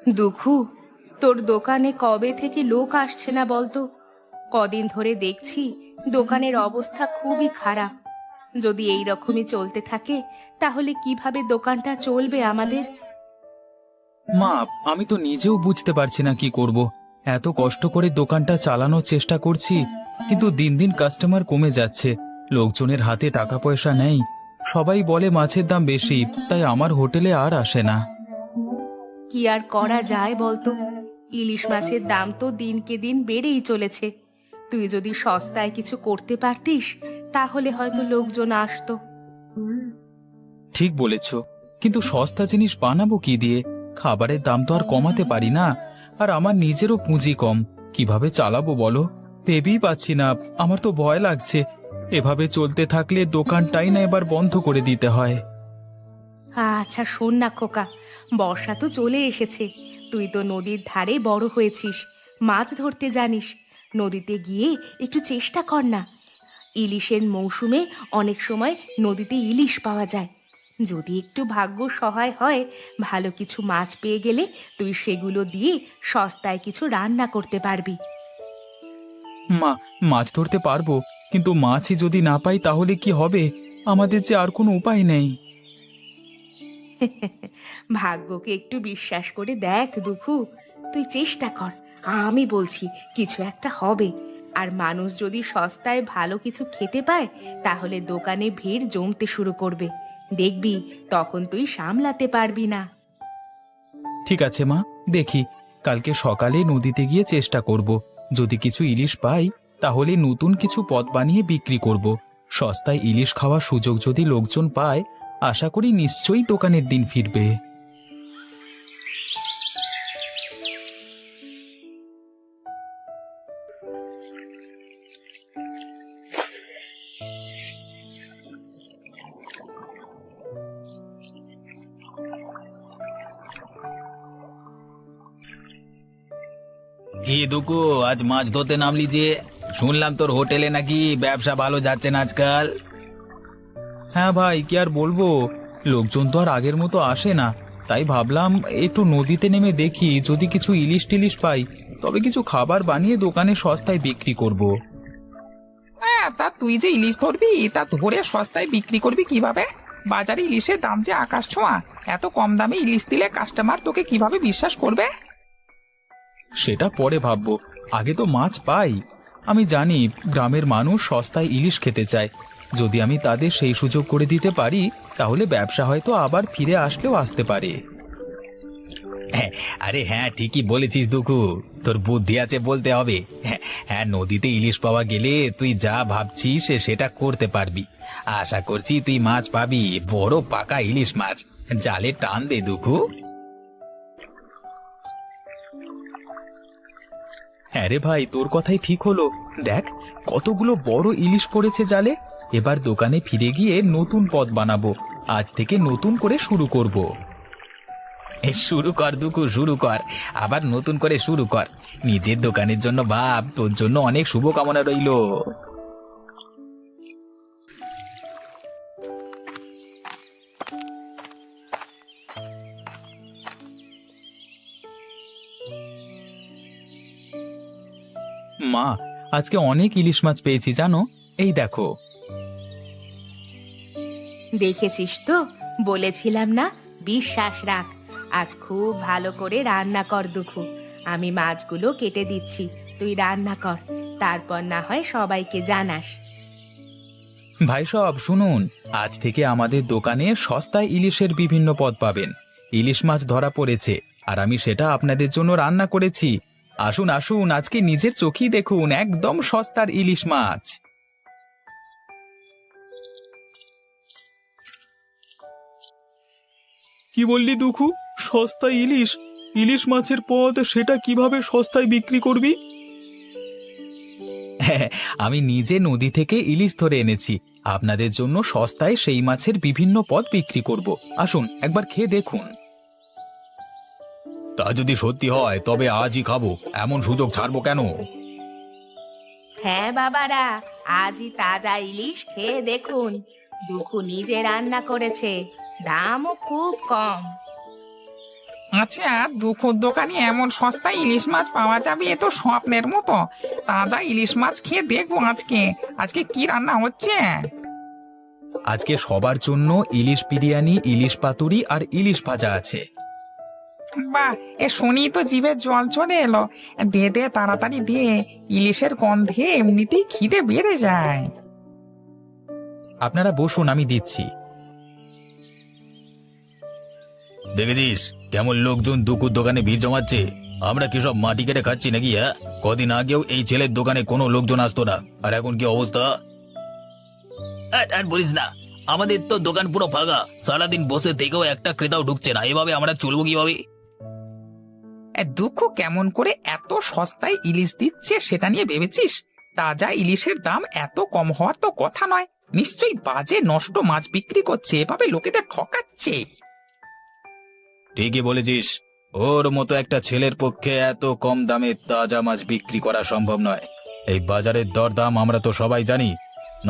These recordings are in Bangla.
দুখু, তোর দোকানে কবে থেকে লোক আসছে না বলতো? কদিন ধরে দেখছি দোকানের অবস্থা খুবই খারাপ। যদি এই রকমই চলতে থাকে তাহলে কিভাবে দোকানটা চলবে আমাদের? মা, আমি তো নিজেও বুঝতে পারছি না কি করব। এত কষ্ট করে দোকানটা চালানোর চেষ্টা করছি, কিন্তু দিন দিন কাস্টমার কমে যাচ্ছে। লোকজনের হাতে টাকা পয়সা নেই। সবাই বলে মাছের দাম বেশি, তাই আমার হোটেলে আর আসে না। কি আর করা যায় বলতো? ইলিশ মাছের দাম তো দিনকে দিন বেড়েই চলেছে। তুই যদি সস্তায় কিছু করতে পারতিস তাহলে হয়তো লোকজন আসতো। ঠিক বলেছ, কিন্তু সস্তা জিনিস বানাবো কি দিয়ে? খাবারের দাম তো আর কমাতে পারি না। আর আমার নিজেরও পুঁজি কম, কিভাবে চালাবো বলো? ভেবেই পাচ্ছি না। আমার তো ভয় লাগছে। এভাবে চলতে থাকলে দোকানটাই না এবার বন্ধ করে দিতে হয়। আচ্ছা শোন না খোকা, বর্ষা তো চলে এসেছে। তুই তো নদীর ধারে বড় হয়েছিস, মাছ ধরতে জানিস। নদীতে গিয়ে একটু চেষ্টা কর না। ইলিশের মৌসুমে অনেক সময় নদীতে ইলিশ পাওয়া যায়। যদি একটু ভাগ্য সহায় হয়, ভালো কিছু মাছ পেয়ে গেলে তুই সেগুলো দিয়ে সস্তায় কিছু রান্না করতে পারবি। মা, মাছ ধরতে পারবো, কিন্তু মাছই যদি না পাই তাহলে কি হবে? আমাদের যে আর কোনো উপায় নেই। ভাগ্যকে একটু বিশ্বাস করে দেখ দুখু, তুই চেষ্টা কর। আমি বলছি কিছু একটা হবে। আর মানুষ যদি সস্তায় ভালো কিছু খেতে পায় তাহলে দোকানে ভিড় জমতে শুরু করবে। দেখবি তখন তুই সামলাতে পারবি না। ঠিক আছে মা, দেখি কালকে সকালে নদীতে গিয়ে চেষ্টা করব। যদি কিছু ইলিশ পাই তাহলে নতুন কিছু পদ বানিয়ে বিক্রি করব। সস্তায় ইলিশ খাওয়ার সুযোগ যদি লোকজন পায়, আশা করি নিশ্চয়ই দোকানের দিন ফিরবে। কি দুকু, আজ মাছ ধরতে নামলি যে? শুনলাম তোর হোটেলে নাকি ব্যবসা ভালো যাচ্ছে না আজকাল। হ্যাঁ ভাই, কি আর বলবো, লোকজন তো আর আগের মতো আসে না। তাই ভাবলাম একটু নদীতে নেমে দেখি, যদি কিছু ইলিশ টিলিশ পাই তবে কিছু খাবার বানিয়ে দোকানে সস্তায় বিক্রি করব। হ্যাঁ, তা তুই যে ইলিশ ধরবি তা ধরে সস্তায় বিক্রি করবি কিভাবে? বাজারে ইলিশের দাম যে আকাশ ছোঁয়া। এত কম দামে ইলিশ দিলে কাস্টমার তোকে কিভাবে বিশ্বাস করবে? সেটা পরে ভাববো, আগে তো মাছ পাই। আমি জানি গ্রামের মানুষ সস্তায় ইলিশ খেতে চায়। যদি আমি তাদের সেই সুযোগ করে দিতে পারি তাহলে ব্যবসা হয়তো আবার ফিরে আসলেও আসতে পারে। হ্যাঁ, আরে হ্যাঁ, ঠিকই বলেছিস দুকু। তোর বুদ্ধি আছে বলতে হবে। হ্যাঁ, হ্যাঁ, নদীতে ইলিশ পাওয়া গেলে তুই যা ভাবছিস সেটা করতে পারবি। আশা করছি তুই মাছ পাবি, বড় পাকা ইলিশ মাছ। জালে টান দে দুকু। হ্যাঁ রে ভাই, তোর কথাই ঠিক হলো। দেখ, কতগুলো বড় ইলিশ পড়েছে জালে। এবার দোকানে ফিরে গিয়ে নতুন পদ বানাবো। আজ থেকে নতুন করে শুরু করব। শুরু কর দুকু, শুরু কর। আবার নতুন করে শুরু কর। নিজের দোকানের জন্য ভাব, তোর জন্য অনেক শুভকামনা রইলো। মা, আজকে অনেক ইলিশ মাছ পেয়েছি জানো। এই দেখো। দেখেছিস তো, বলেছিলাম না, বিশ্বাস রাখ। আজ খুব ভালো করে রান্না কর দুখু। আমি মাছগুলো কেটে দিচ্ছি, তুই রান্না কর। তারপর না হয় সবাইকে জানাস। ভাই সব শুনুন, আজ থেকে আমাদের দোকানে সস্তায় ইলিশের বিভিন্ন পদ পাবেন। ইলিশ মাছ ধরা পড়েছে, আর আমি সেটা আপনাদের জন্য রান্না করেছি। আসুন আসুন, আজকে নিজের চোখেই দেখুন, একদম সস্তার ইলিশ মাছ। কি বললি দুখু? সস্তায় ইলিশ? ইলিশ মাছের পদ, সেটা কিভাবে সস্তায় বিক্রি করবি? আমি নিজে নদী থেকে ইলিশ ধরে এনেছি। আপনাদের জন্য সস্তায় সেই মাছের বিভিন্ন পদ বিক্রি করব। আসুন একবার খেয়ে দেখুন। তা যদি সত্যি হয় তবে আজই খাবো, এমন সুযোগ ছাড়বো কেন? হ্যাঁ বাবারা, আজই তাজা ইলিশ খেয়ে দেখুন। দুখু নিজে রান্না করেছে, দামও খুব কম। আচ্ছা, দুপুর দোকানে এমন সস্তায় ইলিশ মাছ পাওয়া যাবে, এ তো স্বপ্নের মতো। তাজা ইলিশ মাছ খেয়ে দেখবো আজকে। আজকে কি রান্না হচ্ছে? আজকে সবার জন্য ইলিশ বিরিয়ানি, ইলিশ পাতুরি আর ইলিশ ভাজা আছে। বাহ, এ শুনি তো জিভে জল চলে এলো। দে দে, তাড়াতাড়ি দে। ইলিশের গন্ধে এমনিতেই খিদে বেড়ে যায়। আপনারা বসুন, আমি দিচ্ছি। দেখেছিস কেমন লোকজন দুকুর দোকানে ভিড় জমাচ্ছে? আমরা কি সব মাটি কেটে খাচ্ছি নাকি? হ্যাঁ, কদিন আগেও এই ছেলের দোকানে কোনো লোকজন আসতো না, আর এখন কি অবস্থা? আর বলিস না, আমাদের তো দোকান পুরো ফাঁকা। সারাদিন বসে থেকেও একটা ক্রেতাও ঢুকছে না। এভাবে আমরা চলবো কিভাবে? দুঃখ কেমন করে এত সস্তায় ইলিশ দিচ্ছে সেটা নিয়ে ভেবেছিস? তাজা ইলিশের দাম এত কম হওয়ার তো কথা নয়। নিশ্চয়ই বাজে নষ্ট মাছ বিক্রি করছে, এভাবে লোকেদের ঠকাচ্ছে। ঠিকই বলেছিস। ওর মতো একটা ছেলের পক্ষে এত কম দামে তাজা মাছ বিক্রি করা সম্ভব নয়। এই বাজারের দরদাম আমরা তো সবাই জানি।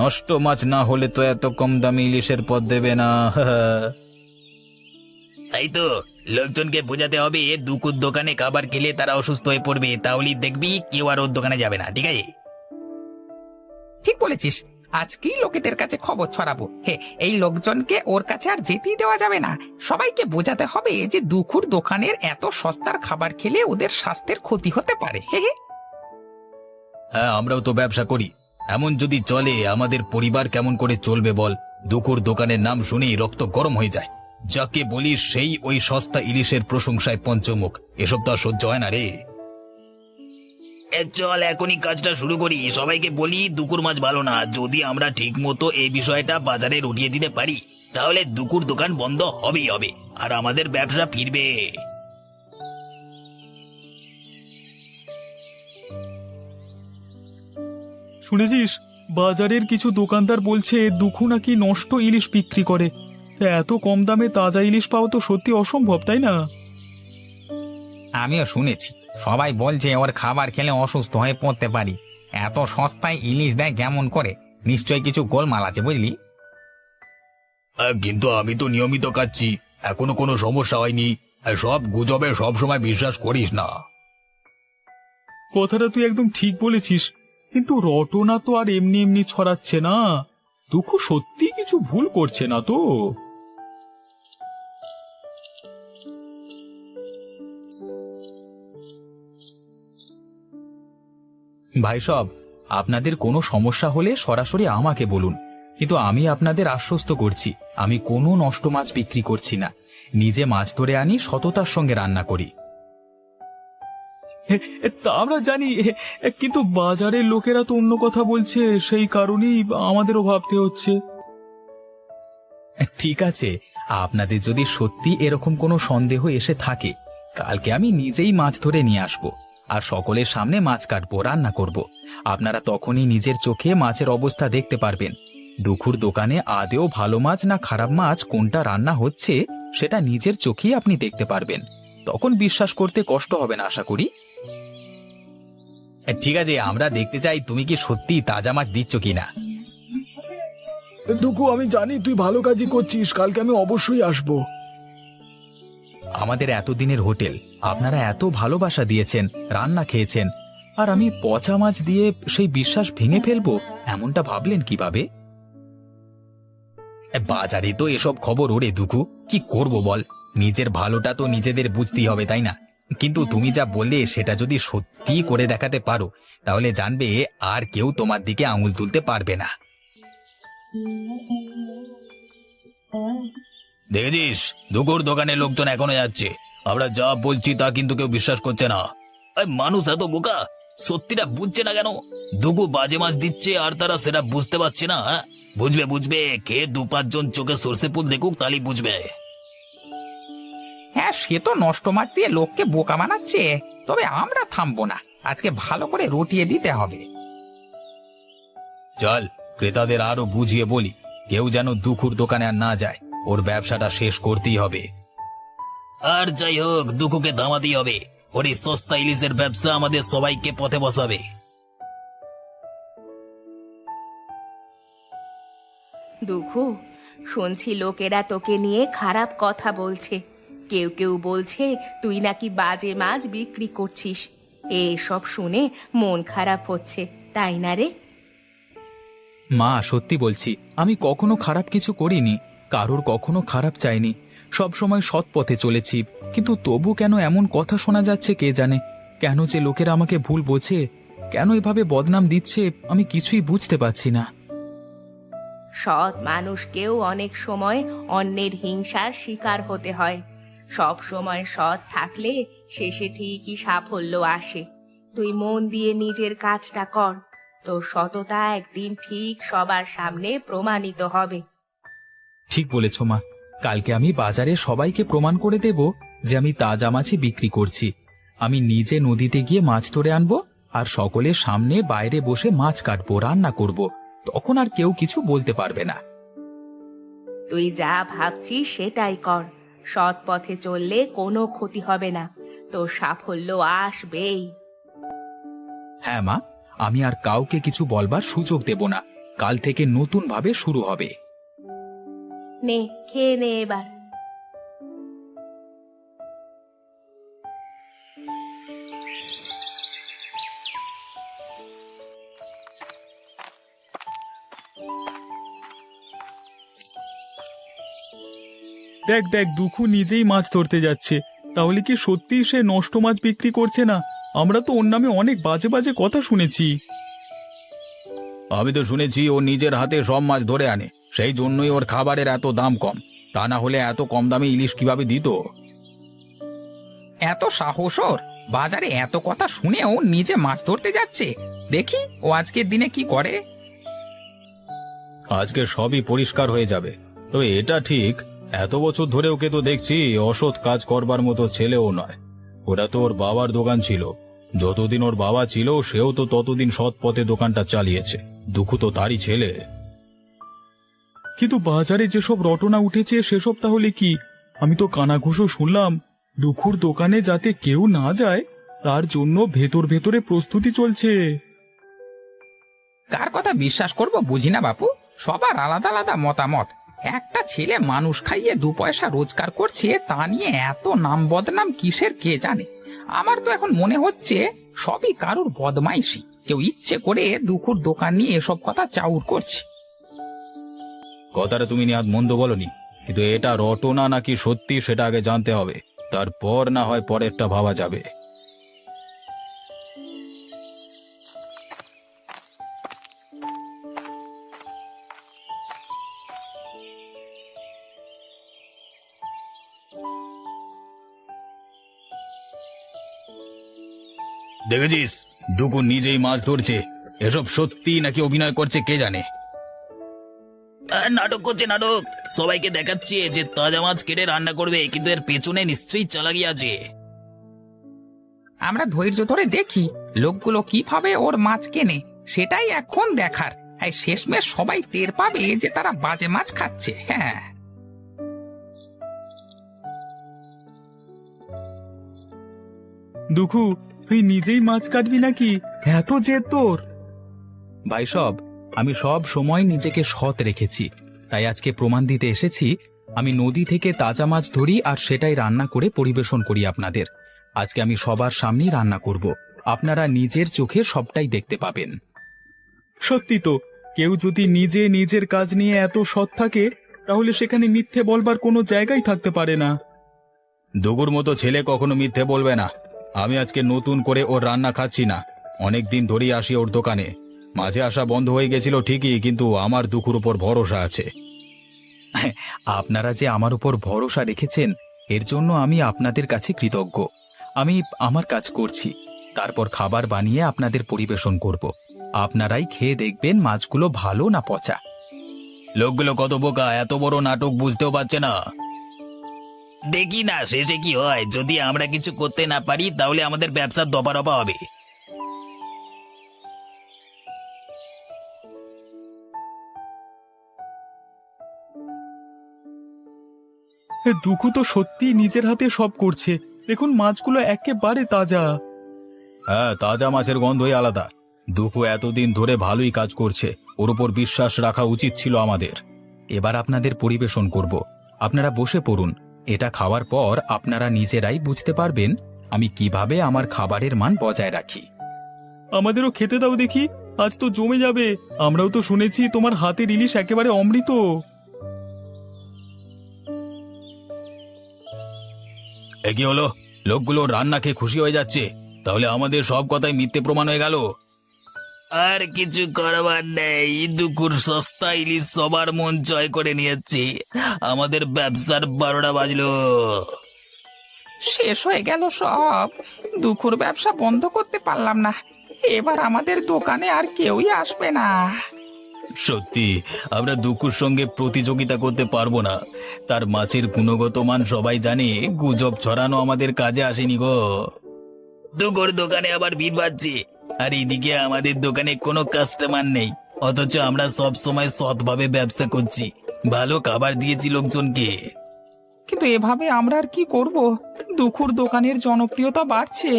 নষ্ট মাছ না হলে তো এত কম দামে ইলিশের পদ দেবে না। তাই তো লোকজনকে বোঝাতে হবে, দুকুর দোকানে খাবার খেলে তারা অসুস্থ হয়ে পড়বে, তাহলেই দেখবি কেউ আর ওর দোকানে যাবে না। ঠিক আছে? ঠিক বলেছিস, আজকেই লোকেদের কাছে খবর ছড়াবো। হে, এই লোকজনকে ওর কাছে আর যেতেই দেওয়া যাবে না। সবাইকে বোঝাতে হবে যে দুখুর দোকানের এত সস্তার খাবার খেলে ওদের স্বাস্থ্যের ক্ষতি হতে পারে। হে হে। হ্যাঁ, আমরাও তো ব্যবসা করি। এমন যদি চলে আমাদের পরিবার কেমন করে চলবে বল? দুকুর দোকানের নাম শুনেই রক্ত গরম হয়ে যায়। যাকে বলি সেই ওই সস্তা ইলিশের প্রশংসায় পঞ্চমুখ। এসব তো আর সহ্য হয় না রে। চল এখনই কাজটা শুরু করি। সবাইকে বলি দুকুর মাছ ভালো না। যদি আমরা ঠিক মতো এই বিষয়টা বাজারে উঠিয়ে দিতে পারি, তাহলে দুকুর দোকান বন্ধ হবেই হবে, আর আমাদের ব্যবসা ফিরবে। শুনেছিস, বাজারের কিছু দোকানদার বলছে দুখু নাকি নষ্ট ইলিশ বিক্রি করে। তা এত কম দামে তাজা ইলিশ পাওয়া তো সত্যি অসম্ভব, তাই না? আমিও শুনেছি, সবাই বলছে ওর খাবার খেলে অসুস্থ হয়ে পড়তে পারি। এত সস্তায় ইলিশ দেয় কেমন করে? নিশ্চয়ই কিছু গোলমাল আছে, বুঝলি? কিন্তু আমি তো নিয়মিত খাচ্ছি, এখনো কোনো সমস্যা হয়নি। সব গুজবে সব সময় বিশ্বাস করিস না। কথাটা তুই একদম ঠিক বলেছিস, কিন্তু রটনা তো আর এমনি এমনি ছড়াচ্ছে না। দুখু সত্যি কিছু ভুল করছে না তো? ভাই সব, আপনাদের কোনো সমস্যা হলে সরাসরি আমাকে বলুন, কিন্তু আমি আপনাদের আশ্বস্ত করছি আমি কোনো নষ্ট মাছ বিক্রি করছি না। নিজে মাছ ধরে আনি, সততার সঙ্গে রান্না করি। তা আমরা জানি, কিন্তু বাজারের লোকেরা তো অন্য কথা বলছে, সেই কারণেই আমাদেরও ভাবতে হচ্ছে। ঠিক আছে, আপনাদের যদি সত্যি এরকম কোনো সন্দেহ এসে থাকে, কালকে আমি নিজেই মাছ ধরে নিয়ে আসব, আর সকলের সামনে মাছ কাটবো, রান্না করব। আপনারা তখনই নিজের চোখে মাছের অবস্থা দেখতে পারবেন। দুখুর দোকানে আদেও ভালো মাছ না খারাপ মাছ কোনটা রান্না হচ্ছে সেটা নিজের চোখেই আপনি দেখতে পারবেন। তখন বিশ্বাস করতে কষ্ট হবে না, আশা করি। ঠিক আছে, আমরা দেখতে চাই তুমি কি সত্যি তাজা মাছ দিচ্ছ কিনা। দুখু, আমি জানি তুই ভালো কাজই করছিস, কালকে আমি অবশ্যই আসব। আমাদের এতদিনের হোটেল, আপনারা এত ভালোবাসা দিয়েছেন, রান্না খেয়েছেন, আর আমি পচা মাছ দিয়ে সেই বিশ্বাস ভেঙে ফেলবো এমনটা ভাবলেন কিভাবে? বাজারে তো এসব খবর ওরে দুখু, কি করব বল? নিজের ভালোটা তো নিজেদের বুঝতেই হবে, তাই না? কিন্তু তুমি যা বললে সেটা যদি সত্যি করে দেখাতে পারো, তাহলে জানবে আর কেউ তোমার দিকে আঙুল তুলতে পারবে না। দেখেছিস, দুকুর দোকানের লোকজন এখনো যাচ্ছে। আমরা যা বলছি তা কিন্তু কেউ বিশ্বাস করছে না। মানুষ এত বোকা, সত্যিটা বুঝছে না কেন? দুকু বাজে মাছ দিচ্ছে আর তারা সেটা বুঝতে পারছে না। বুঝবে বুঝবে, খেয়ে 2-5 জন চোখে সর্ষে ফুল দেখুক, তাহলেই বুঝবে। হ্যাঁ, সে তো নষ্ট মাছ দিয়ে লোককে বোকা বানাচ্ছে। তবে আমরা থামবো না, আজকে ভালো করে রটিয়ে দিতে হবে। চল, ক্রেতাদের আরো বুঝিয়ে বলি, কেউ যেন দুকুর দোকানে আর না যায়। ওর ব্যবসাটা শেষ করতেই হবে। আর যাই হোক, দুকুকে থামাতেই হবে। ওর এই সস্তা ইলিশের ব্যবসা আমাদের সবাইকে পথে বসাবে। দুখু, শুনছি লোকেরা তোকে নিয়ে খারাপ কথা বলছে। কেউ কেউ বলছে তুই নাকি বাজে মাছ বিক্রি করছিস। এসব শুনে মন খারাপ হচ্ছে, তাই না রে? মা, সত্যি বলছি, আমি কখনো খারাপ কিছু করিনি, কারোর কখনো খারাপ চাইনি, সব সময় সৎ পথে চলেছি। কিন্তু তবু কেন এমন কথা শোনা যাচ্ছে কে জানে? কেন যে লোকেরা আমাকে ভুল বোঝে, কেন এভাবে বদনাম দিচ্ছে, আমি কিছুই বুঝতে পারছি না। সৎ মানুষকেও অনেক সময় অন্যের হিংসার শিকার হতে হয়। সব সময় সৎ থাকলে শেষে ঠিকই সাফল্য আসে। তুই মন দিয়ে নিজের কাজটা কর, তোর সততা একদিন ঠিক সবার সামনে প্রমাণিত হবে। ঠিক বলেছ মা, কালকে আমি বাজারে সবাইকে প্রমাণ করে দেব যে আমি তাজা মাছই বিক্রি করছি। আমি নিজে নদীতে গিয়ে মাছ ধরে আনবো, আর সকলের সামনে বাইরে বসে মাছ কাটবো, রান্না করব। তখন আর কেউ কিছু বলতে পারবে না। তুই যা ভাবছিস সেটাই কর। সৎ পথে চললে কোনো ক্ষতি হবে না, তোর সাফল্য আসবেই। হ্যাঁ মা, আমি আর কাউকে কিছু বলবার সুযোগ দেব না। কাল থেকে নতুন ভাবে শুরু হবে। নে, খেয়ে নে এবার। দেখ দেখ, দুঃখু নিজেই মাছ ধরতে যাচ্ছে। তাহলে কি সত্যি সে নষ্ট মাছ বিক্রি করছে না? আমরা তো ওর নামে অনেক বাজে বাজে কথা শুনেছি। আমি তো শুনেছি ও নিজের হাতে সব মাছ ধরে আনে, সেই জন্যই ওর খাবারের এত দাম কম। তা না হলে এত কম দামে ইলিশ কিভাবে দিত? এত সাহস ওর! বাজারে এত কথা শুনেও নিজে মাছ ধরতে যাচ্ছে। দেখি ও আজকের দিনে কি করে। আজকে সবই পরিষ্কার হয়ে যাবে। তো এটা ঠিক, এত বছর ধরে ওকে তো দেখছি অসৎ কাজ করবার মতো ছেলেও নয়। ওটা তো ওর বাবার দোকান ছিল, যতদিন ওর বাবা ছিল সেও তো ততদিন সৎ পথে দোকানটা চালিয়েছে। দুঃখ তো তারই ছেলে। কিন্তু বাজারে যেসব রটনা উঠেছে সেসব তাহলে কি? আমি তো কানাঘুষো শুনলাম দুঃখুর দোকানে যাতে কেউ না যায় তার জন্য ভেতর ভেতরে প্রস্তুতি চলছে। কার কথা বিশ্বাস করব বুঝি না বাপু, সবার আলাদা আলাদা মতামত। একটা ছেলে মানুষ খাইয়ে 2 পয়সা রোজগার করছে, তা নিয়ে এত নাম বদনাম কিসের কে জানে। আমার তো এখন মনে হচ্ছে সবই কারুর বদমাইশি, কেউ ইচ্ছে করে দুঃখুর দোকান নিয়ে এসব কথা চাউর করছে। কথাটা তুমি নিহাত মন্দ বলনি, কিন্তু এটা রটনা নাকি সত্যি সেটা আগে জানতে হবে, তারপর না হয় পরেরটা ভাবা যাবে। দেখেছিস, দুকু নিজেই মাছ ধরছে। এসব সত্যি নাকি অভিনয় করছে কে জানে। নাটক করছে, নাটক। সবাইকে দেখাচ্ছে যে তাজা মাছ কেটে রান্না করবে, কিন্তু এর পেছনে নিশ্চয়ই চালাকি আছে। আমরা ধৈর্য ধরে দেখি লোকগুলো কিভাবে ওর মাছ কেনে, সেটাই এখন দেখার। আর শেষমেশ সবাই টের পাবে যে তারা বাজে মাছ খাচ্ছে। হ্যাঁ, দুঃখু, তুই নিজেই মাছ কাটবি নাকি? এত জেদ তোর! ভাই সব, আমি সব সময় নিজেকে সৎ রেখেছি, তাই আজকে প্রমাণ দিতে এসেছি। আমি নদী থেকে তাজা মাছ ধরি আর সেটাই রান্না করে পরিবেশন করি আপনাদের। আজকে আমি সবার সামনেই রান্না করব, আপনারা নিজের চোখে সবটাই দেখতে পাবেন। সত্যি তো, কেউ যদি নিজে নিজের কাজ নিয়ে এত সৎ থাকে তাহলে সেখানে মিথ্যে বলবার কোনো জায়গাই থাকতে পারে না। দুগুর মতো ছেলে কখনো মিথ্যে বলবে না। আমি আজকে নতুন করে ওর রান্না খাচ্ছি না, অনেক দিন ধরেই আসি ওর দোকানে। মাঝে আসা বন্ধ হয়ে গেছিল ঠিকই, কিন্তু আমার দুঃখুর উপর ভরসা আছে। আপনারা যে আমার উপর ভরসা রেখেছেন এর জন্য আমি আপনাদের কাছে কৃতজ্ঞ। আমি আমার কাজ করছি, তারপর খাবার বানিয়ে আপনাদের পরিবেশন করব। আপনারাই খেয়ে দেখবেন মাছগুলো ভালো না পচা। লোকগুলো কত বোকা, এত বড় নাটক বুঝতেও পারছে না। দেখি না শেষে কি হয়। যদি আমরা কিছু করতে না পারি তাহলে আমাদের ব্যবসার দফারফা হবে। দুঃখু তো সত্যি নিজের হাতে সব করছে। দেখুন, মাছগুলো একেবারে তাজা। হ্যাঁ, তাজা মাছের গন্ধই আলাদা। দুঃখু এতদিন ধরে ভালোই কাজ করছে, ওর উপর বিশ্বাস রাখা উচিত ছিল আমাদের। এবার আপনাদের পরিবেশন করব, আপনারা বসে পড়ুন। এটা খাওয়ার পর আপনারা নিজেরাই বুঝতে পারবেন আমি কিভাবে আমার খাবারের মান বজায় রাখি। আমাদেরও খেতে দাও দেখি, আজ তো জমে যাবে। আমরাও তো শুনেছি তোমার হাতের ইলিশ একেবারে অমৃত। এ কি হলো? লোকগুলো রান্না খেয়ে খুশি হয়ে যাচ্ছে, তাহলে আমাদের সব কথাই মিথ্যে প্রমাণ হয়ে গেল। আর কিছু করবার নেই, দুকুর সস্তা ইলিশ সবার মন জয় করে নিয়েছে। আমাদের ব্যবসার 12টা বাজলো। শেষ হয়ে গেল সব। দুখুর ব্যবসা বন্ধ করতে পারলাম না, এবার আমাদের দোকানে আর কেউই আসবে না। সত্যি আমরা দুকুর সঙ্গে প্রতিযোগিতা করতে পারবো না। তার মাছের গুণগত মান সবাই জানে, গুজব ছড়ানো আমাদের কাজে আসেনি গো। দুকুর দোকানে আবার ভিড় বাড়ছে, আর এদিকে আমাদের দোকানে কোনো কাস্টমার নেই, অথচ আমরা সব সময় সৎভাবে ব্যবসা করছি, ভালো খাবার দিয়েছি লোকজনকে। কিন্তু এভাবে আমরা আর কি করব? দুখুর দোকানের জনপ্রিয়তা বাড়ছে।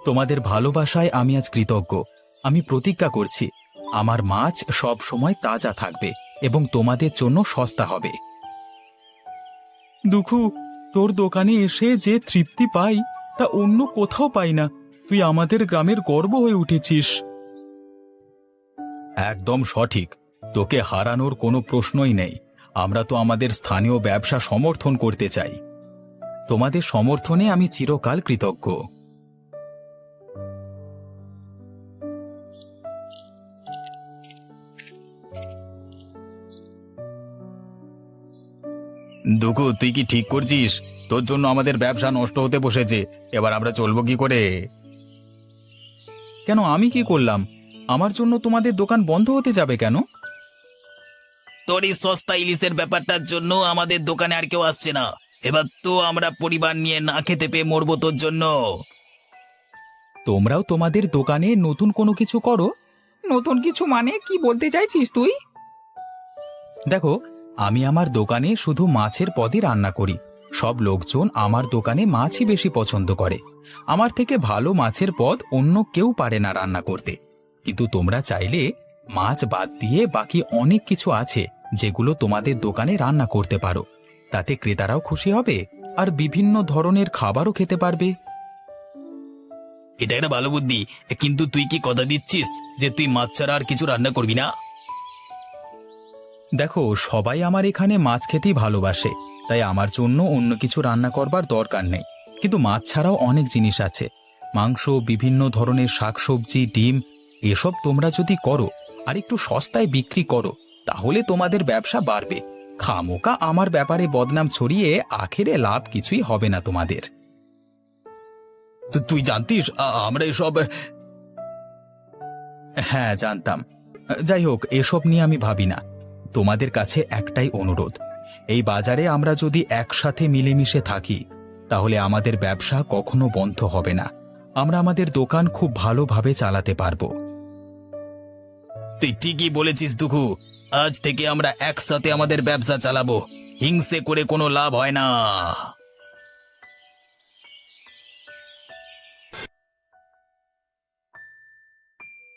তোমাদের ভালোবাসায় আমি আজ কৃতজ্ঞ। আমি প্রতিজ্ঞা করছি আমার মাছ সব সময় তাজা থাকবে এবং তোমাদের জন্য সস্তা হবে। দুখু, তোর দোকানে এসে যে তৃপ্তি পাই তা অন্য কোথাও পাই না। তুই আমাদের গ্রামের গর্ব হয়ে উঠেছিস। একদম সঠিক, তোকে হারানোর কোনো প্রশ্নই নেই। আমরা তো আমাদের স্থানীয় ব্যবসা সমর্থন করতে চাই। তোমাদের সমর্থনে আমি চিরকাল কৃতজ্ঞ। দুকু, তুই কি ঠিক করছিস? তোর জন্য আমাদের ব্যবসা নষ্ট হতে বসেছে, এবার আমরা চলবো কি করে? কেন, আমি কি করলাম? আমার জন্য তোমাদের দোকান বন্ধ হতে যাবে কেন? তোর এই সস্তা ইলিশের ব্যাপারটার জন্য আমাদের দোকানে আর কেউ আসছে না। এবার তো আমরা পরিবার নিয়ে না খেতে পেয়ে মরবো তোর জন্য। তোমরাও তোমাদের দোকানে নতুন কোনো কিছু করো। নতুন কিছু মানে কি বলতে চাইছিস তুই? দেখো, আমি আমার দোকানে শুধু মাছের পদই রান্না করি। সব লোকজন আমার দোকানে মাছই বেশি পছন্দ করে। আমার থেকে ভালো মাছের পদ অন্য কেউ পারে না রান্না করতে। কিন্তু তোমরা চাইলে মাছ বাদ দিয়ে বাকি অনেক কিছু আছে যেগুলো তোমাদের দোকানে রান্না করতে পারো। তাতে ক্রেতারাও খুশি হবে আর বিভিন্ন ধরনের খাবারও খেতে পারবে। এটা একটা ভালো বুদ্ধি, কিন্তু তুই কি কথা দিচ্ছিস যে তুই মাছ ছাড়া আর কিছু রান্না করবি না? দেখো, সবাই আমার এখানে মাছ খেতেই ভালোবাসে, তাই আমার জন্য অন্য কিছু রান্না করবার দরকার নেই। কিন্তু মাছ ছাড়াও অনেক জিনিস আছে, মাংস, বিভিন্ন ধরনের শাকসবজি, ডিম, এসব তোমরা যদি করো আর একটু সস্তায় বিক্রি করো তাহলে তোমাদের ব্যবসা বাড়বে। খামোকা আমার ব্যাপারে বদনাম ছড়িয়ে আখেরে লাভ কিছুই হবে না তোমাদের। তো তুই জানতিস আমরা এসব? হ্যাঁ, জানতাম। যাই হোক, এসব নিয়ে আমি ভাবি না। তোমাদের কাছে একটাই অনুরোধ, এই বাজারে আমরা যদি একসাথে মিলেমিশে থাকি তাহলে আমাদের ব্যবসা কখনো বন্ধ হবে না। আমরা আমাদের দোকান খুব ভালোভাবে চালাতে পারবো। তুই ঠিকই বলেছিস দুখু, আজ থেকে আমরা একসাথে আমাদের ব্যবসা চালাবো। হিংসে করে কোনো লাভ হয় না।